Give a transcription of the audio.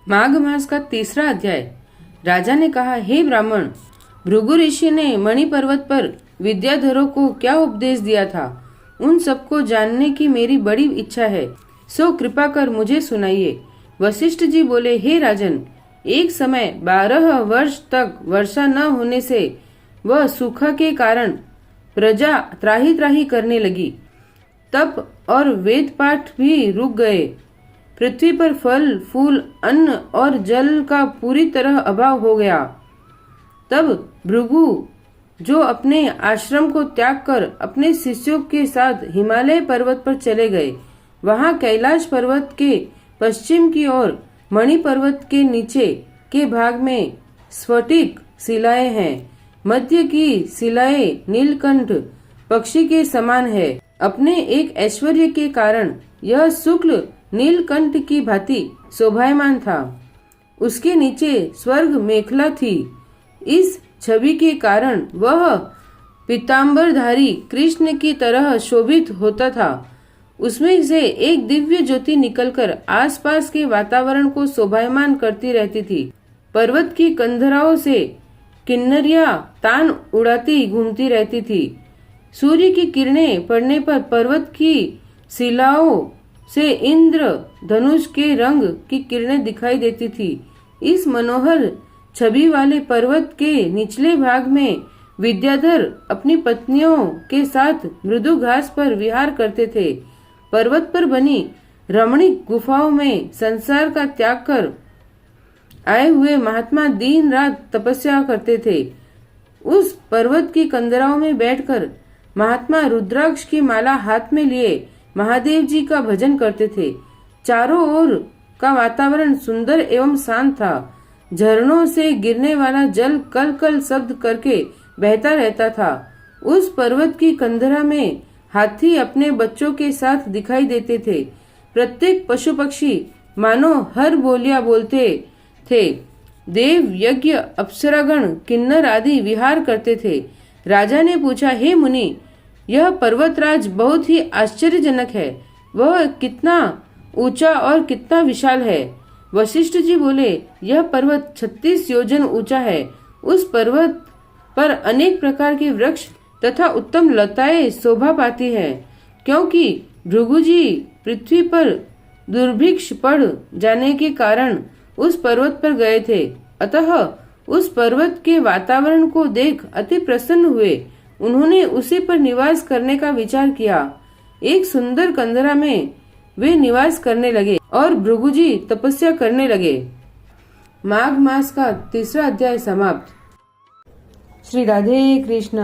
माघ मास का तीसरा अध्याय। राजा ने कहा, हे ब्राह्मण, भृगु ऋषि ने मणि पर्वत पर विद्याधरों को क्या उपदेश दिया था, उन सबको जानने की मेरी बड़ी इच्छा है, सो कृपा कर मुझे सुनाइए। वशिष्ठ जी बोले, हे राजन, एक समय 12 वर्ष तक वर्षा न होने से वह सूखा के कारण प्रजा त्राही त्राही करने लगी। तप और वेद पाठ भी रुक गए। पृथ्वी पर फल फूल अन्न और जल का पूरी तरह अभाव हो गया। तब भृगु, जो अपने आश्रम को त्याग कर अपने शिष्यों के साथ हिमालय पर्वत पर चले गए, वहां कैलाश पर्वत के पश्चिम की ओर मणि पर्वत के नीचे के भाग में स्फटिक शिलाएं हैं। मध्य की शिलाएं नीलकंठ पक्षी के समान है। अपने एक ऐश्वर्य के कारण यह शुक्ल नीलकंठ की भांति शोभायमान था। उसके नीचे स्वर्ग मेखला थी। इस छवि के कारण वह पीतांबरधारी कृष्ण की तरह शोभित होता था। उसमें से एक दिव्य ज्योति निकलकर आसपास के वातावरण को शोभायमान करती रहती थी। पर्वत की कंधराओं से किन्नरियां तान उड़ाती घूमती रहती थी। सूर्य की किरणें पड़ने पर पर्वत की शिलाओं से इंद्र धनुष के रंग की किरणें दिखाई देती थी। इस मनोहर छवि वाले पर्वत के निचले भाग में विद्याधर अपनी पत्नियों के साथ मृदु घास पर विहार करते थे। पर्वत पर बनी रमणीक गुफाओं में संसार का त्याग कर आए हुए महात्मा दिन रात तपस्या करते थे। उस पर्वत की कंदराओं में बैठकर महात्मा रुद्राक्ष की माला हाथ में लिए महादेव जी का भजन करते थे। चारों ओर का वातावरण सुंदर एवं शांत था। झरनों से गिरने वाला जल कल कल शब्द करके बहता रहता था। उस पर्वत की कंदरा में हाथी अपने बच्चों के साथ दिखाई देते थे। प्रत्येक पशु पक्षी मानो हर बोलियां बोलते थे। देव यज्ञ अप्सरागण किन्नर आदि विहार करते थे। राजा ने पूछा, हे मुनि, यह पर्वतराज बहुत ही आश्चर्यजनक है। वह कितना ऊंचा और कितना विशाल है। वशिष्ठ जी बोले, यह पर्वत 36 योजन ऊंचा है। उस पर्वत पर अनेक प्रकार के वृक्ष तथा उत्तम लताएं शोभा पाती हैं, क्योंकि भृगु जी पृथ्वी पर दुर्भिक्ष पड़ जाने के कारण उस पर्वत पर गए थे। अतः उस पर्वत के वातावरण को देख अति प्रसन्न हुए। उन्होंने उसी पर निवास करने का विचार किया। एक सुंदर कंदरा में वे निवास करने लगे और भृगु जी तपस्या करने लगे। माघ मास का तीसरा अध्याय समाप्त। श्री राधे कृष्ण।